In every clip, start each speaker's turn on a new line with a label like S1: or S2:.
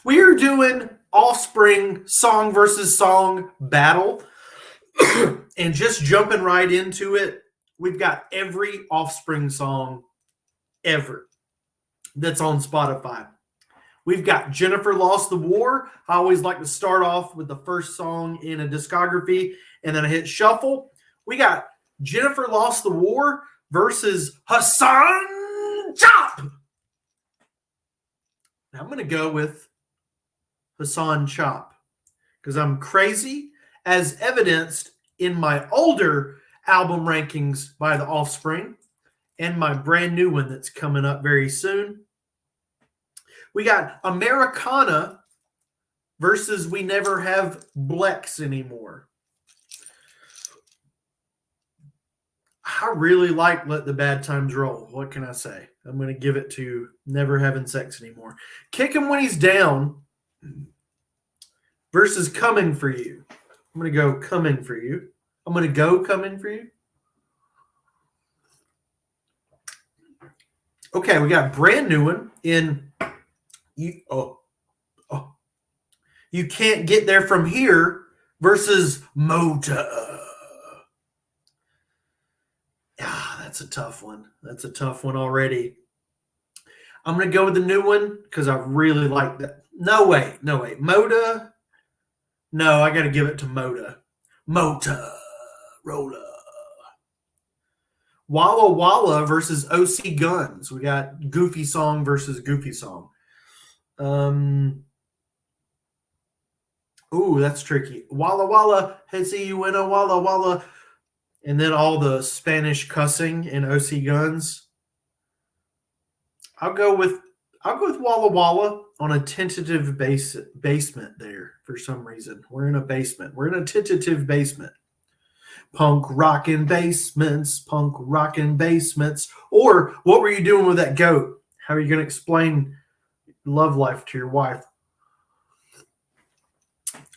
S1: We are doing Offspring song versus song battle. And just jumping right into it, we've got every Offspring song ever that's on Spotify. We've got Jennifer Lost the War. I always like to start off with the first song in a discography and then I hit shuffle. We got Jennifer Lost the War versus Hassan Chop. Now I'm going to go with Hassan Chop because I'm crazy, as evidenced in my older album rankings by the Offspring and my brand new one that's coming up very soon. We got Americana versus We Never Have Blex Anymore. I really like Let the Bad Times Roll. What can I say? I'm going to give it to Never Having Sex Anymore. Kick Him When He's Down versus Coming For You. I'm going to go Coming For You. I'm going to go Coming For You. Okay, we got a brand new one in You Can't Get There From Here versus Mota. That's a tough one. That's a tough one already. I'm going to go with the new one because I really like that. No, wait. Mota. No, I got to give it to Mota. Rolla. Walla Walla versus OC Guns. We got Goofy Song versus Goofy Song. Ooh, that's tricky. Walla Walla, hey, see you in a Walla Walla. And then all the Spanish cussing in OC Guns. I'll go with Walla Walla on a tentative basement there for some reason. We're in a basement. We're in a tentative basement. Punk rockin' basements. Or what were you doing with that goat? How are you going to explain love life to your wife?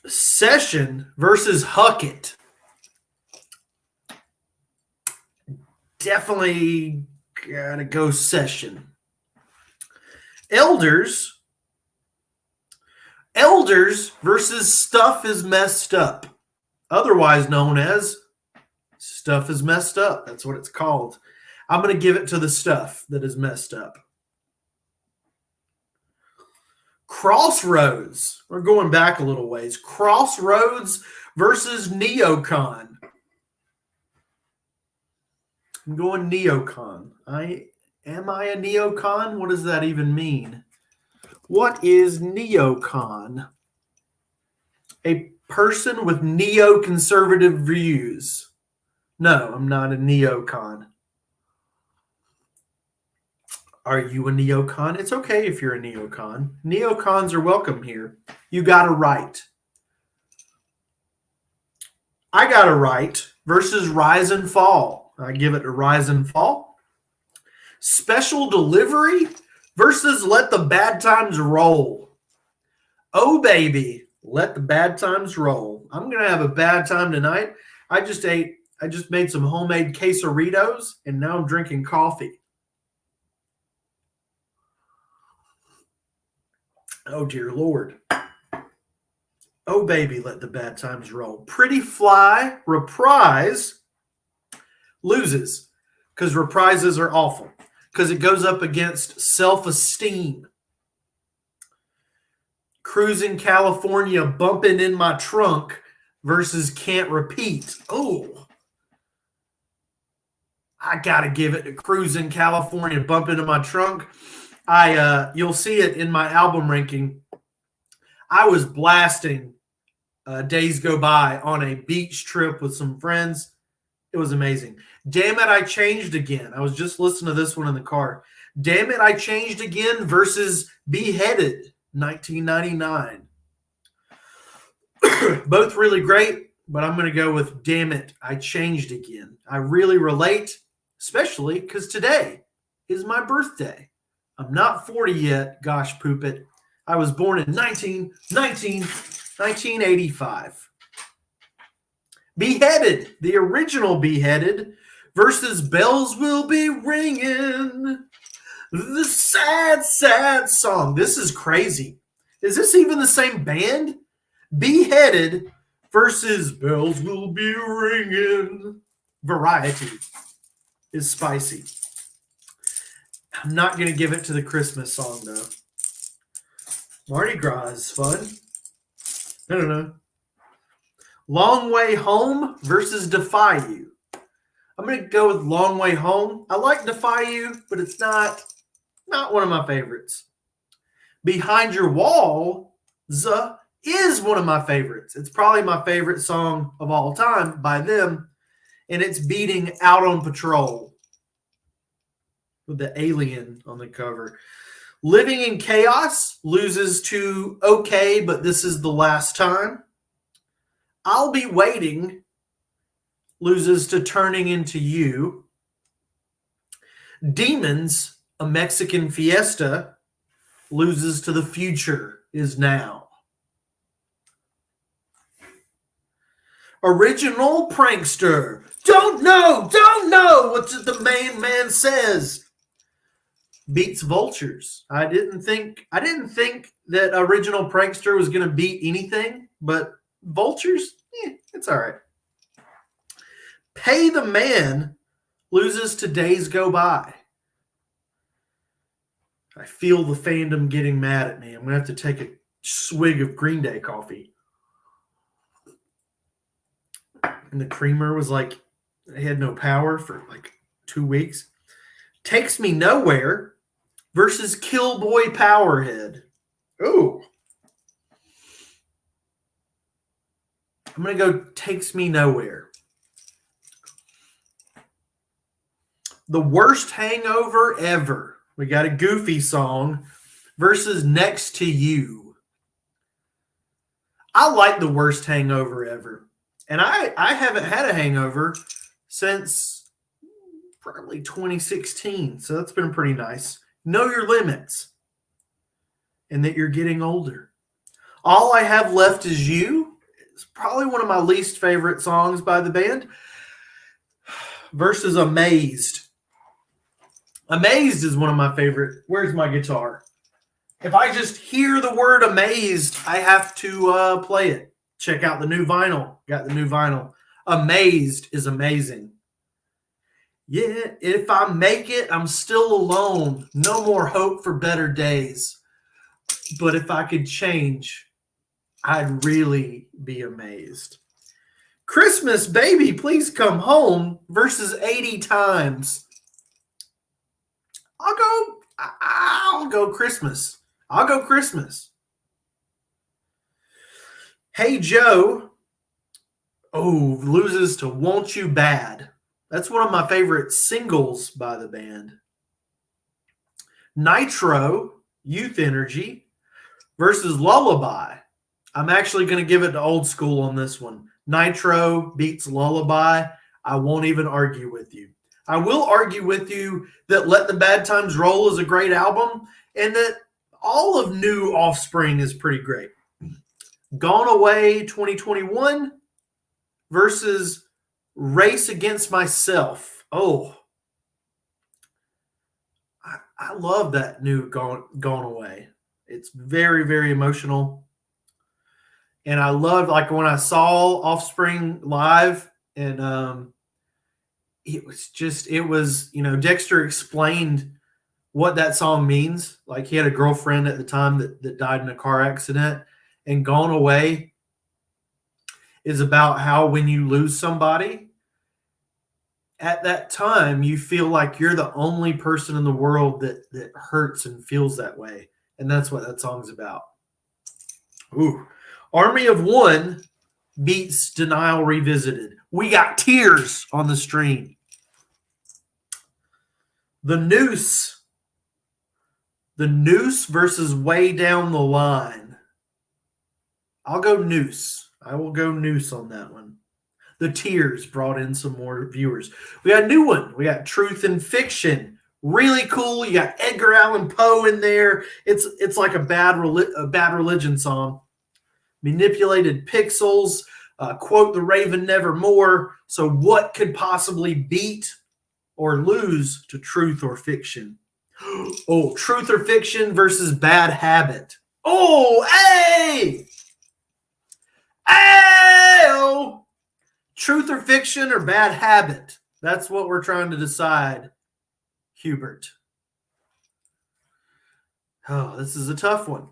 S1: Session versus Huck It. Definitely gotta go Session. Elders versus Stuff Is Messed Up, otherwise known as Stuff Is Messed Up. That's what it's called. I'm going to give it to the stuff that is messed up. Crossroads. We're going back a little ways. Crossroads versus Neocon. I'm going Neocon. Am I a neocon? What does that even mean? What is neocon? A person with neoconservative views. No, I'm not a neocon. Are you a neocon? It's okay if you're a neocon. Neocons are welcome here. You got a right. I Got a Right versus Rise and Fall. I give it to Rise and Fall. Special Delivery versus Let the Bad Times Roll. Oh, baby, let the bad times roll. I'm going to have a bad time tonight. I just made some homemade quesaritos, and now I'm drinking coffee. Oh, dear Lord. Oh, baby, let the bad times roll. Pretty Fly Reprise loses because reprises are awful. Because it goes up against Self-Esteem. Cruising California, Bumping in My Trunk versus Can't Repeat. Oh, I got to give it to Cruising California, Bumping in My Trunk. You'll see it in my album ranking. I was blasting Days Go By on a beach trip with some friends. It was amazing. Damn It, I Changed Again. I was just listening to this one in the car. Damn It, I Changed Again versus Beheaded, 1999. Both really great, but I'm going to go with Damn It, I Changed Again. I really relate, especially because today is my birthday. I'm not 40 yet. Gosh, poop it. I was born in 1985. Beheaded, the original Beheaded versus Bells Will Be Ringing, the sad, sad song. This is crazy Is this even the same band? Beheaded versus Bells Will Be Ringing. Variety is spicy. I'm not going to give it to the Christmas song, though. Mardi Gras is fun. I don't know. Long Way Home versus Defy You. I'm going to go with Long Way Home. I like Defy You, but it's not one of my favorites. Behind Your Wall is one of my favorites. It's probably my favorite song of all time by them, and it's beating Out on Patrol with the alien on the cover. Living in Chaos loses to Okay, But This Is the Last Time. I'll Be Waiting loses to Turning Into You. Demons, A Mexican Fiesta, loses to The Future Is Now. Original Prankster. Don't know what the main man says. Beats Vultures. I didn't think that Original Prankster was going to beat anything, but Vultures, it's all right. Pay the Man loses to Days Go By. I feel the fandom getting mad at me. I'm going to have to take a swig of Green Day coffee. And the creamer was like, I had no power for like 2 weeks. Takes Me Nowhere versus Killboy Powerhead. Ooh. I'm going to go Takes Me Nowhere. The Worst Hangover Ever. We got a Goofy song versus Next to You. I like The Worst Hangover Ever. And I haven't had a hangover since probably 2016. So that's been pretty nice. Know your limits. And that you're getting older. All I Have Left Is You. It's probably one of my least favorite songs by the band. Versus Amazed. Amazed is one of my favorite. Where's my guitar? If I just hear the word amazed, I have to play it. Check out the new vinyl. Got the new vinyl. Amazed is amazing. Yeah, if I make it, I'm still alone. No more hope for better days. But if I could change, I'd really be amazed. Christmas, Baby, Please Come Home versus 80 Times. I'll go Christmas. I'll go Christmas. Hey Joe, loses to Want You Bad. That's one of my favorite singles by the band. Nitro, Youth Energy versus Lullaby. I'm actually going to give it to old school on this one. Nitro beats Lullaby. I won't even argue with you. I will argue with you that Let the Bad Times Roll is a great album and that all of new Offspring is pretty great. Gone Away 2021 versus Race Against Myself. Oh, I love that new Gone Away. It's very, very emotional. And I loved, like, when I saw Offspring live and it was, Dexter explained what that song means. Like, he had a girlfriend at the time that died in a car accident, and Gone Away is about how when you lose somebody, at that time, you feel like you're the only person in the world that hurts and feels that way. And that's what that song's about. Ooh. Army of One beats Denial Revisited. We got tears on the stream. The Noose versus Way Down the Line. I'll go Noose. I will go Noose on that one. The Tears brought in some more viewers. We got a new one. We got Truth and Fiction. Really cool. You got Edgar Allan Poe in there. It's like a Bad Religion song. Manipulated Pixels. Quote the Raven Nevermore. So what could possibly beat or lose to Truth or Fiction? Oh, Truth or Fiction versus Bad Habit. Oh, hey! Hey! Truth or fiction or bad habit? That's what we're trying to decide, Hubert. Oh, this is a tough one.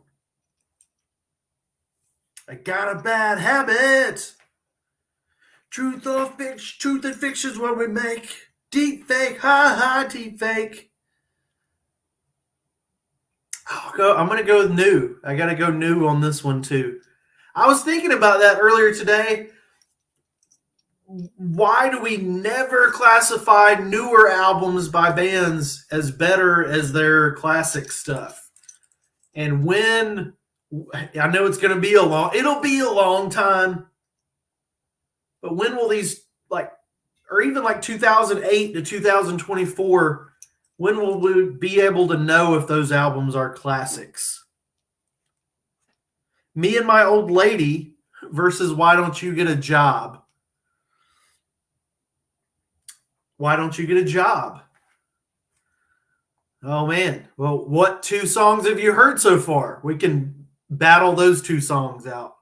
S1: I got a bad habit. Truth or fiction? Truth and fiction is what we make. Deep fake, ha, deep fake. I'm going to go with new. I got to go new on this one too. I was thinking about that earlier today. Why do we never classify newer albums by bands as better as their classic stuff? And when, I know it's going to be it'll be a long time, but when will these, like, or even like 2008 to 2024, when will we be able to know if those albums are classics? Me and My Old Lady versus Why Don't You Get a Job? Why Don't You Get a Job? Oh, man. Well, what two songs have you heard so far? We can battle those two songs out.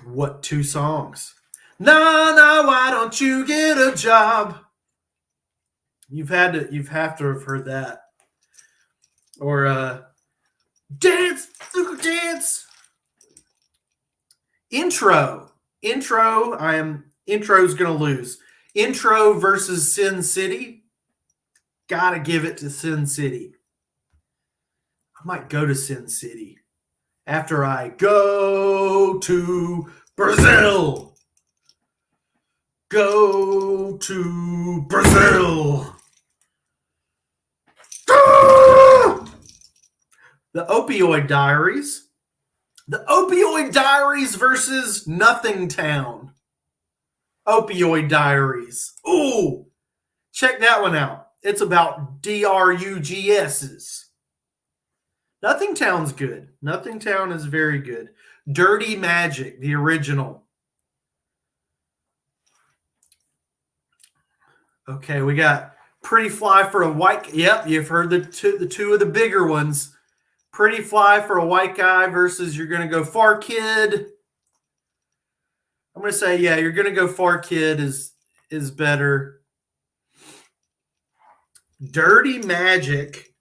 S1: What two songs? Nah, why don't you get a job? You've have to have heard that. Or dance, dance. Intro's gonna lose. Intro versus Sin City. Gotta give it to Sin City. I might go to Sin City after I go to Brazil. Go to Brazil. The Opioid Diaries. The Opioid Diaries versus Nothing Town. Opioid Diaries. Ooh, check that one out. It's about DRUGS's. Nothing Town's good. Nothing Town is very good. Dirty Magic, the original. Okay, we got Pretty Fly for a White. Yep, you've heard the two of the bigger ones. Pretty Fly for a White Guy versus you're going to go Far Kid. I'm going to say, yeah, you're going to go Far Kid is better. Dirty Magic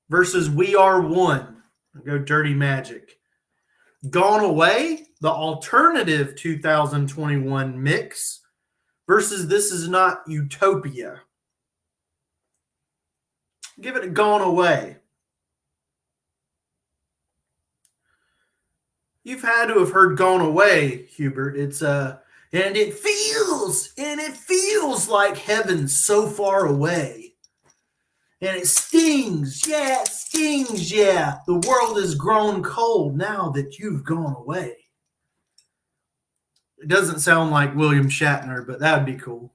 S1: versus We Are One. I'll go Dirty Magic. Gone Away, the alternative 2021 mix versus This Is Not Utopia. Give it a Gone Away. You've had to have heard Gone Away, Hubert. It's and it feels like heaven so far away. And it stings, yeah, it stings, yeah. The world has grown cold now that you've gone away. It doesn't sound like William Shatner, but that'd be cool.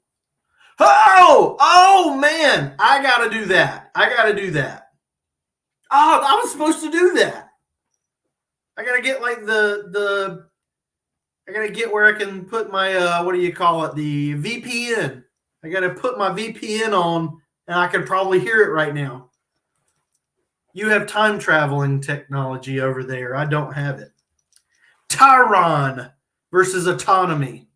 S1: Oh man, I gotta do that. Oh, I was supposed to do that. I gotta get like I gotta get where I can put my what do you call it? The VPN. I gotta put my VPN on, and I can probably hear it right now. You have time traveling technology over there. I don't have it. Tyron versus Autonomy.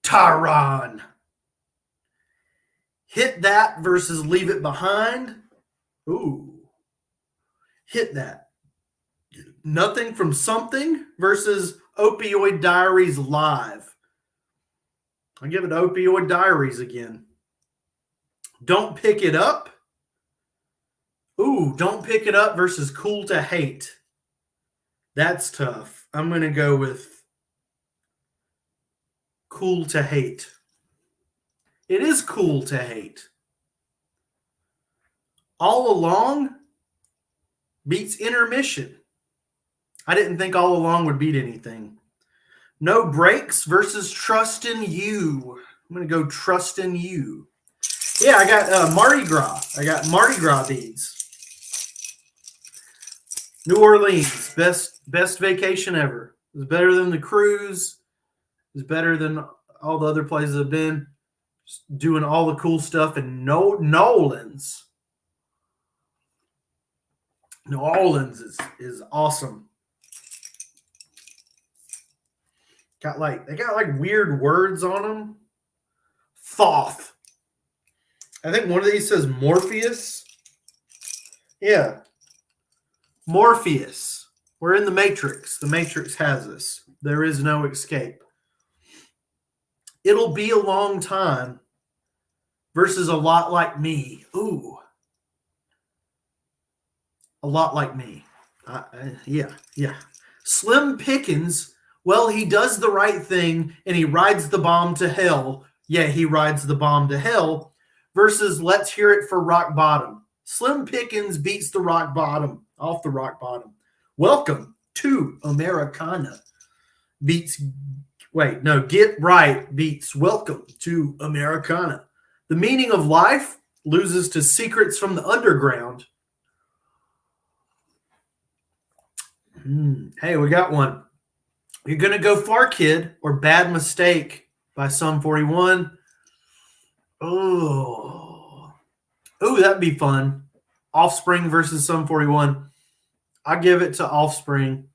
S1: Tyron. Hit That versus Leave It Behind. Ooh. Hit That. Nothing from Something versus Opioid Diaries Live. I'll give it Opioid Diaries again. Don't Pick It Up. Ooh, Don't Pick It Up versus Cool to Hate. That's tough. I'm going to go with Cool to Hate. It is cool to hate. All Along beats Intermission. I didn't think All Along would beat anything. No Breaks versus Trust in You. I'm going to go Trust in You. Yeah, I got Mardi Gras. I got Mardi Gras beads. New Orleans, best vacation ever. It was better than the cruise. It was better than all the other places I've been. doing all the cool stuff in New Orleans. New Orleans is awesome. They got like weird words on them. Thoth. I think one of these says Morpheus. Yeah. Morpheus. We're in the Matrix. The Matrix has us. There is no escape. It'll be a long time versus a lot like me. Ooh. A lot like me. Yeah. Slim Pickens, well, he does the right thing and he rides the bomb to hell. Yeah, he rides the bomb to hell versus let's hear it for Rock Bottom. Slim Pickens beats the rock bottom, off the rock bottom. Welcome to Americana. Get right beats welcome to Americana. The meaning of life loses to secrets from the underground. Hey, we got one. You're going to go far, kid, or Bad Mistake by Sum 41. Oh, that'd be fun. Offspring versus Sum 41. I give it to Offspring.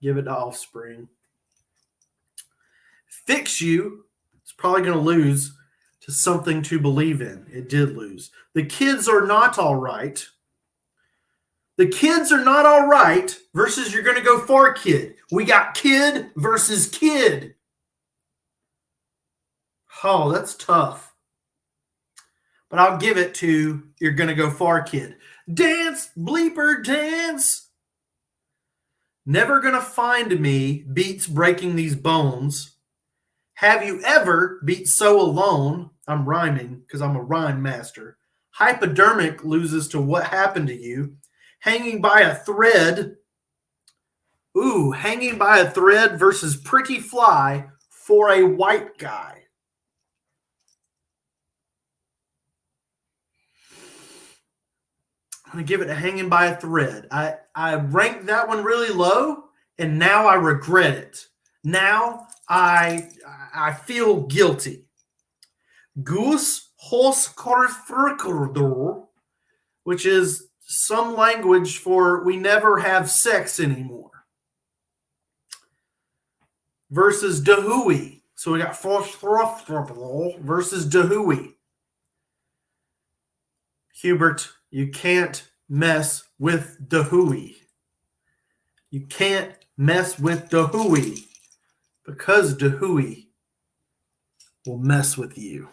S1: Give it to Offspring. Fix You is probably going to lose to Something to Believe in. It did lose. The Kids Are Not All Right. The Kids Are Not All Right versus You're Going to Go Far, Kid. We got Kid versus Kid. Oh, that's tough. But I'll give it to You're Going to Go Far, Kid. Dance, bleeper, dance. Never Gonna Find Me beats Breaking These Bones. Have You Ever beats So Alone. I'm rhyming because I'm a rhyme master. Hypodermic loses to What Happened to You. Hanging by a Thread. Hanging by a Thread versus Pretty Fly for a White Guy. I'm going to give it to Hanging by a Thread. I ranked that one really low, and now I regret it. Now I feel guilty. Goose Hos Korfrikordor, which is some language for we never have sex anymore. Versus Dahui. So we got Forsfrofrofrol versus Dahui. Hubert, you can't mess with Dahui. You can't mess with Dahui because Dahui will mess with you.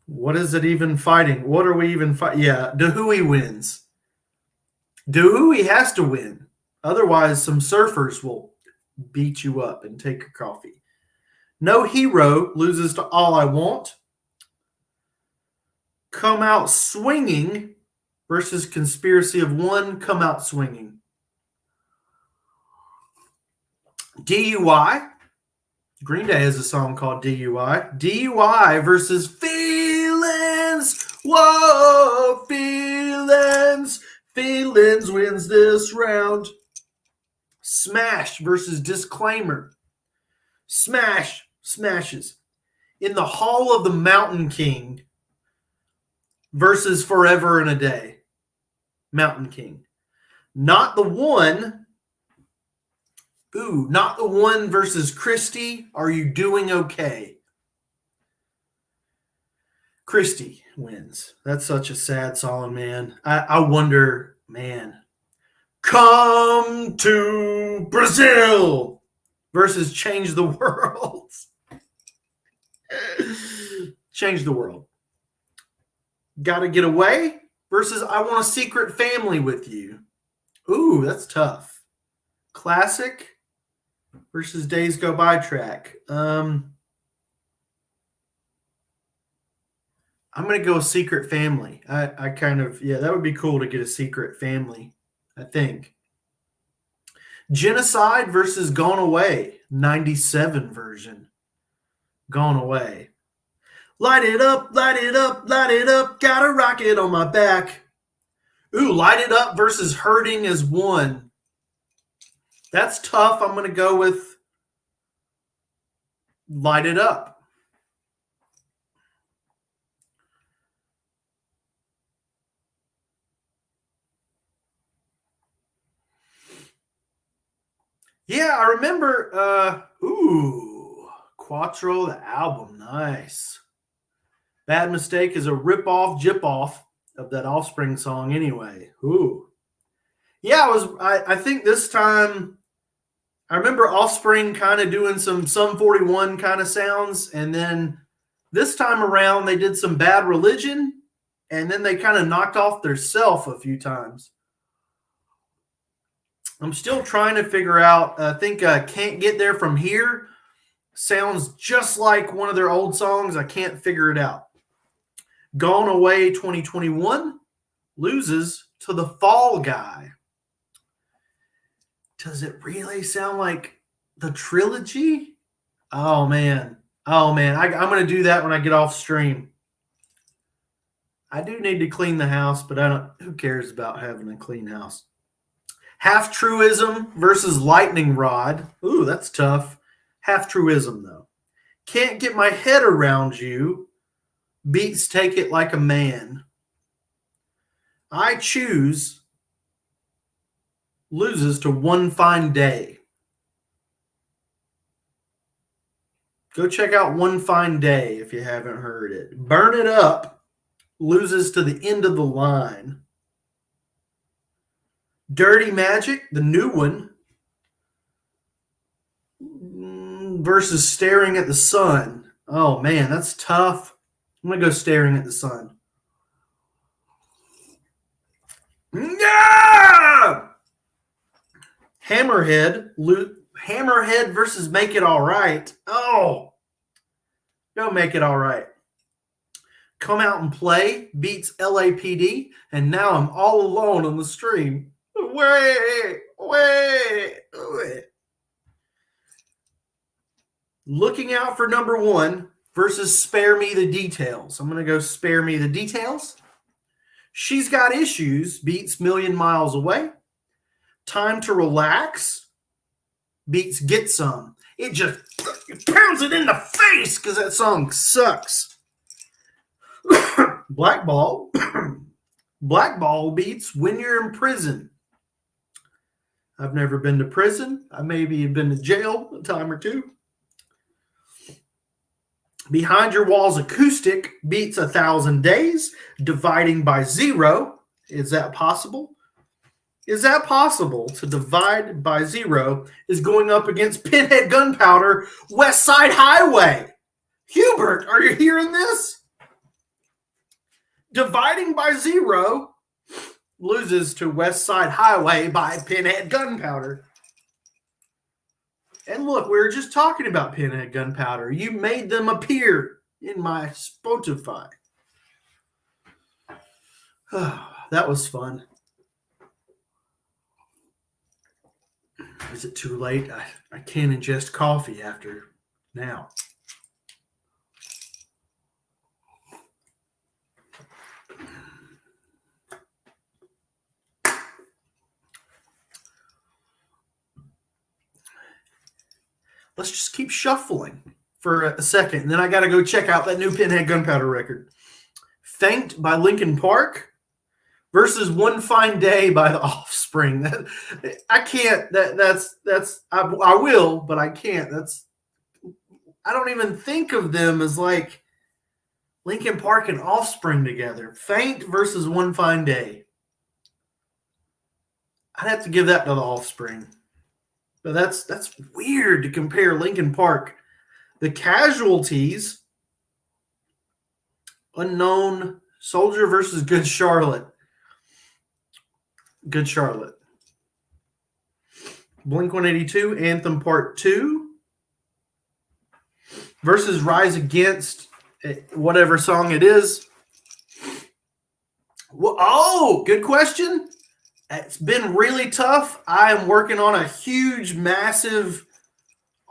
S1: What is it even fighting? What are we even fighting? Yeah, Dahui wins. Dahui has to win. Otherwise, some surfers will beat you up and take your coffee. No Hero loses to All I Want. Come Out Swinging versus Conspiracy of One. Come Out Swinging. DUI. Green Day has a song called DUI. DUI versus Feelings. Whoa, Feelings. Feelings wins this round. Smash versus Disclaimer. Smash smashes. In the Hall of the Mountain King versus Forever and a Day. Mountain King. Not the One. Not the One versus Christy. Are You Doing Okay? Christy wins. That's such a sad song, man. I wonder, man. Come to Brazil versus Change the World. Change the World. Gotta Get Away versus I Want a Secret Family with You. That's tough. Classic versus Days Go By track. I'm going to go Secret Family. That would be cool to get a Secret Family, I think. Genocide versus Gone Away, 97 version. Gone Away. Light it up, light it up, light it up, got a rocket on my back. Light It Up versus Hurting as One. That's tough. I'm going to go with Light It Up. Yeah, I remember. Quattro, the album. Nice. Bad Mistake is a rip-off, jip-off of that Offspring song anyway. Ooh. Yeah, I think this time I remember Offspring kind of doing some Sum 41 kind of sounds, and then this time around they did some Bad Religion, and then they kind of knocked off their self a few times. I'm still trying to figure out. I think Can't Get There From Here sounds just like one of their old songs. I can't figure it out. Gone Away 2021 loses to the Fall Guy. Does it really sound like the trilogy? Oh man. Oh man. I'm going to do that when I get off stream. I do need to clean the house, but I don't. Who cares about having a clean house? Half Truism versus Lightning Rod. Ooh, that's tough. Half Truism though. Can't Get My Head Around You beats Take It Like a Man. I Choose loses to One Fine Day. Go check out One Fine Day if you haven't heard it. Burn It Up loses to The End of the Line. Dirty Magic, the new one, versus Staring at the Sun. Oh man, that's tough. I'm going to go Staring at the Sun. Yeah! Hammerhead versus Make It All Right. Oh, go Make It All Right. Come Out and Play beats LAPD, and now I'm all alone on the stream. Wait. Looking Out for Number One versus Spare Me the Details. I'm going to go Spare Me the Details. She's Got Issues beats Million Miles Away. Time to Relax beats Get Some. It just pounds it in the face because that song sucks. Blackball beats When You're in Prison. I've never been to prison. I maybe have been to jail a time or two. Behind Your Walls Acoustic beats 1,000 Days. Dividing by Zero. Is that possible? Is that possible to divide by zero is going up against Pinhead Gunpowder, West Side Highway? Hubert, are you hearing this? Dividing by Zero loses to West Side Highway by Pinhead Gunpowder. And look, we were just talking about Pinhead Gunpowder. You made them appear in my Spotify. That was fun. Is it too late? I can't ingest coffee after now. Let's just keep shuffling for a second. And then I got to go check out that new Pinhead Gunpowder record. Faint by Linkin Park versus One Fine Day by The Offspring. I can't. I will, but I can't. I don't even think of them as like Linkin Park and Offspring together. Faint versus One Fine Day. I'd have to give that to The Offspring. But that's weird to compare Linkin Park. The Casualties, Unknown Soldier versus Good Charlotte. Good Charlotte. Blink-182, Anthem Part 2 versus Rise Against, whatever song it is. Oh, good question. It's been really tough. I am working on a huge, massive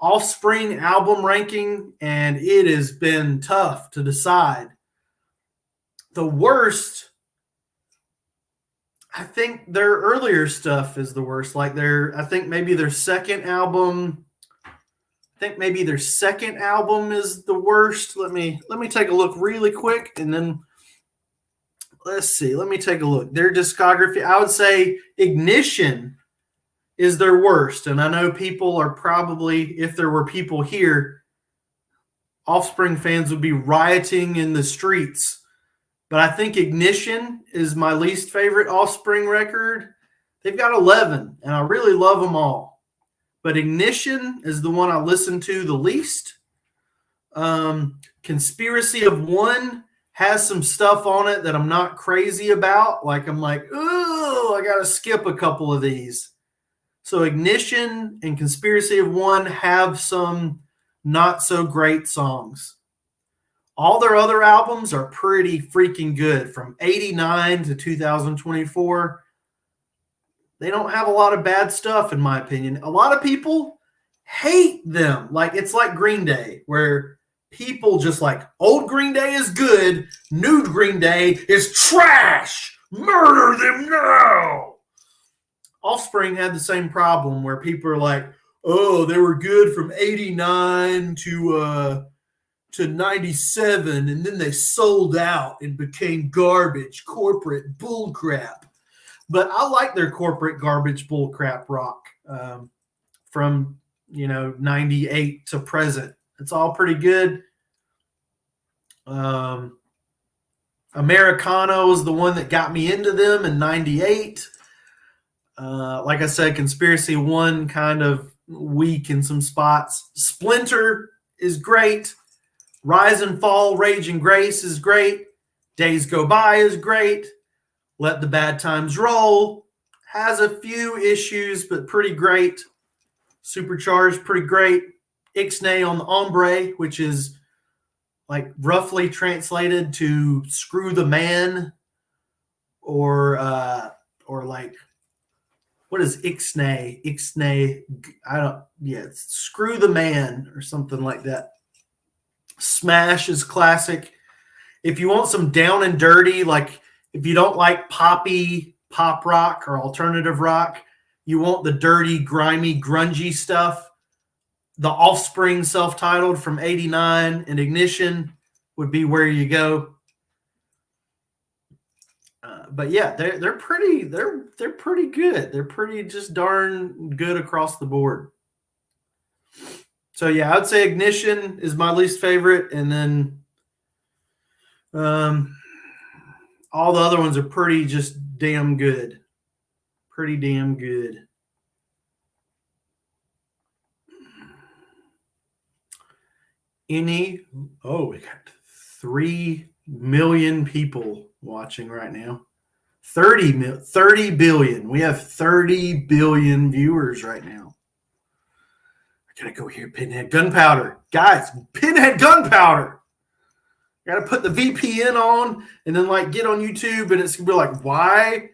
S1: Offspring album ranking, and it has been tough to decide. The worst, I think their earlier stuff is the worst. Like I think maybe their second album. I think maybe their second album is the worst. Let me take a look really quick, and then let's see. Let me take a look. Their discography, I would say Ignition is their worst. And I know people are probably, if there were people here, Offspring fans would be rioting in the streets. But I think Ignition is my least favorite Offspring record. They've got 11, and I really love them all. But Ignition is the one I listen to the least. Conspiracy of One has some stuff on it that I'm not crazy about. Like, I'm like, oh, I got to skip a couple of these. So Ignition and Conspiracy of One have some not so great songs. All their other albums are pretty freaking good. From 89 to 2024, they don't have a lot of bad stuff, in my opinion. A lot of people hate them. Like, it's like Green Day, where people just like, old Green Day is good, new Green Day is trash. Murder them now. Offspring had the same problem where people are like, oh, they were good from 89 to 97, and then they sold out and became garbage, corporate bullcrap. But I like their corporate garbage bullcrap rock from 98 to present. It's all pretty good. Americano is the one that got me into them in 98. Like I said, Conspiracy One kind of weak in some spots. Splinter is great. Rise and Fall, Rage and Grace is great. Days Go By is great. Let the Bad Times Roll has a few issues, but pretty great. Supercharged, pretty great. Ixnay on the Ombre, which is like roughly translated to Screw the Man, or like, what is Ixnay? Ixnay, it's Screw the Man or something like that. Smash is classic. If you want some down and dirty, like if you don't like poppy pop rock or alternative rock, you want the dirty, grimy, grungy stuff, the Offspring self-titled from 89 and Ignition would be where you go. But yeah, they're pretty good. They're pretty just darn good across the board. So yeah, I'd say Ignition is my least favorite, and then all the other ones are pretty just damn good. Pretty damn good. We got 3 million people watching right now. 30 billion. We have 30 billion viewers right now. I gotta go here, Pinhead Gunpowder. Guys, Pinhead Gunpowder. I gotta put the VPN on and then like get on YouTube, and it's gonna be like, why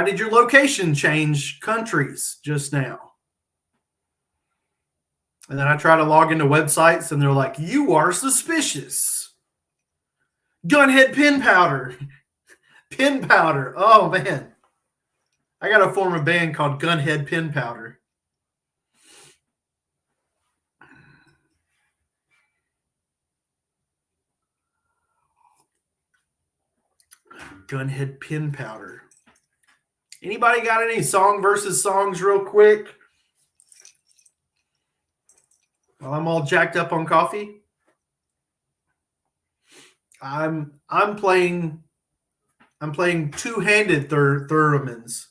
S1: did your location change countries just now? And then I try to log into websites and they're like, you are suspicious. Gunhead Pin Powder. Pin Powder. Oh man. I gotta form a band called Gunhead Pin Powder. Gunhead Pin Powder. Anybody got any song versus songs real quick? While I'm all jacked up on coffee. I'm playing two-handed theremins.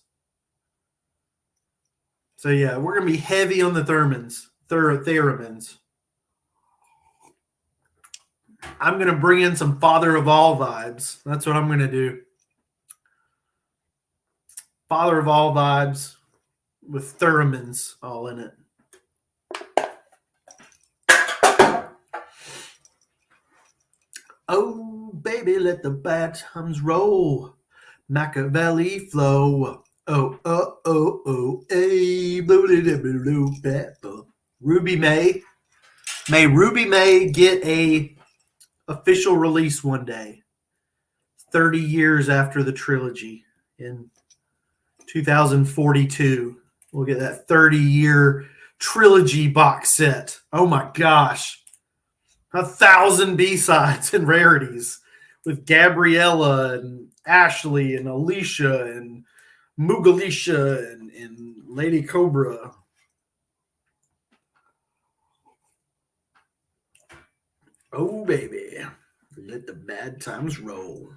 S1: So yeah, we're gonna be heavy on the theremins. I'm gonna bring in some Father of All vibes. That's what I'm gonna do. Father of All vibes with theremins all in it. Oh, baby, let the bad times roll. Machiavelli flow. Hey. Ruby May. May Ruby May get a official release one day. 30 years after the trilogy in 2042. We'll get that 30-year trilogy box set. Oh my gosh. 1,000 B-sides and rarities with Gabriella and Ashley and Alicia and Mugalisha and Lady Cobra. Oh, baby. Let the bad times roll.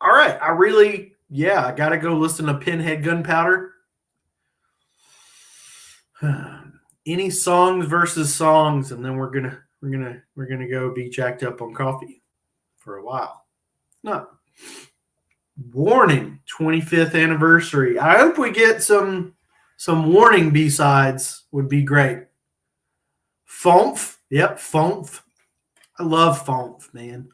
S1: All right. I got to go listen to Pinhead Gunpowder. Any songs versus songs, and then we're gonna go be jacked up on coffee for a while. No. Warning 25th anniversary. I hope we get some Warning B-sides. Would be great. Fomph. Yep, Fomph. I love Fomph, man.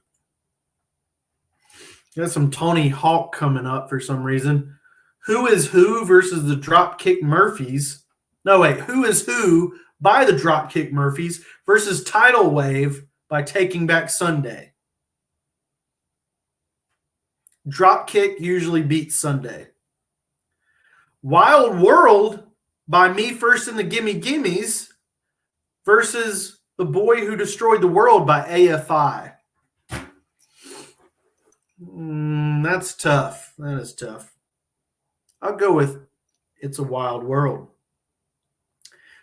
S1: Got some Tony Hawk coming up for some reason. Who is Who versus the Dropkick Murphys. No, wait. Who is Who by the Dropkick Murphys versus Tidal Wave by Taking Back Sunday. Dropkick usually beats Sunday. Wild World by Me First and the Gimme Gimmes versus The Boy Who Destroyed the World by AFI. That's tough. That is tough. I'll go with It's a Wild World.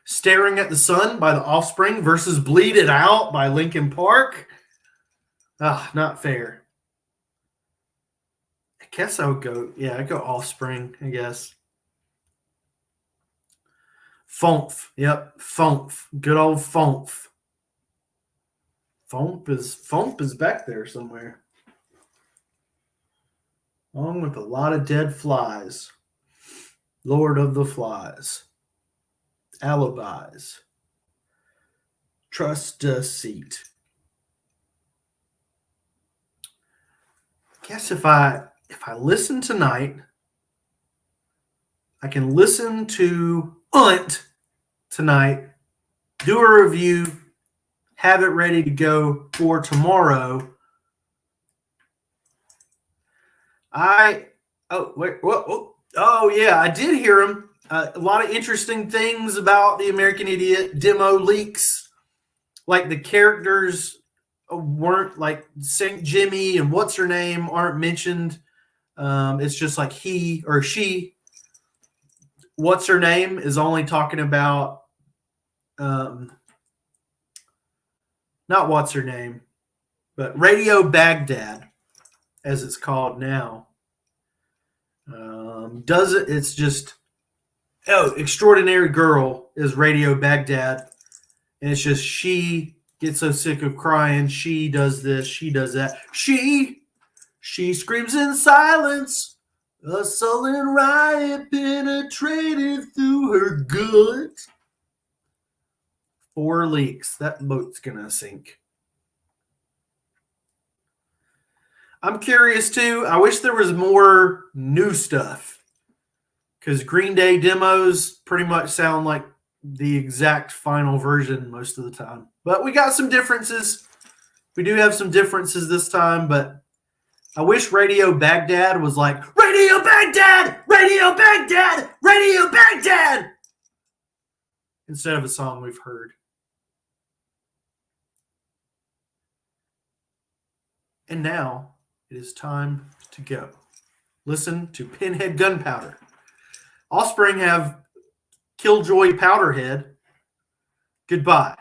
S1: Staring at the Sun by The Offspring versus Bleed It Out by Linkin Park. Not fair. I guess I would go, I'd go Offspring, I guess. Fomph. Yep, Fomph. Good old Fomph. Fomph is back there somewhere. Along with a lot of dead flies. Lord of the Flies. Alibis. Trust Deceit. I guess if I listen tonight, I can listen to Unt tonight, do a review, have it ready to go for tomorrow. I did hear him. A lot of interesting things about the American Idiot demo leaks. Like the characters weren't, like St. Jimmy and what's her name aren't mentioned. It's just like he or she. What's her name is only talking about not what's her name, but Radio Baghdad, as it's called now. It's just Extraordinary Girl is Radio Baghdad, and it's just she gets so sick of crying, she does this, she does that. She screams in silence. A sullen riot penetrated through her gut. 4 leaks. That boat's gonna sink. I'm curious too. I wish there was more new stuff, because Green Day demos pretty much sound like the exact final version most of the time. But we got some differences. We do have some differences this time, but I wish Radio Baghdad was like, Radio Baghdad! Radio Baghdad! Radio Baghdad! Instead of a song we've heard. And now it is time to go. Listen to Pinhead Gunpowder. Offspring have Killjoy Powderhead. Goodbye.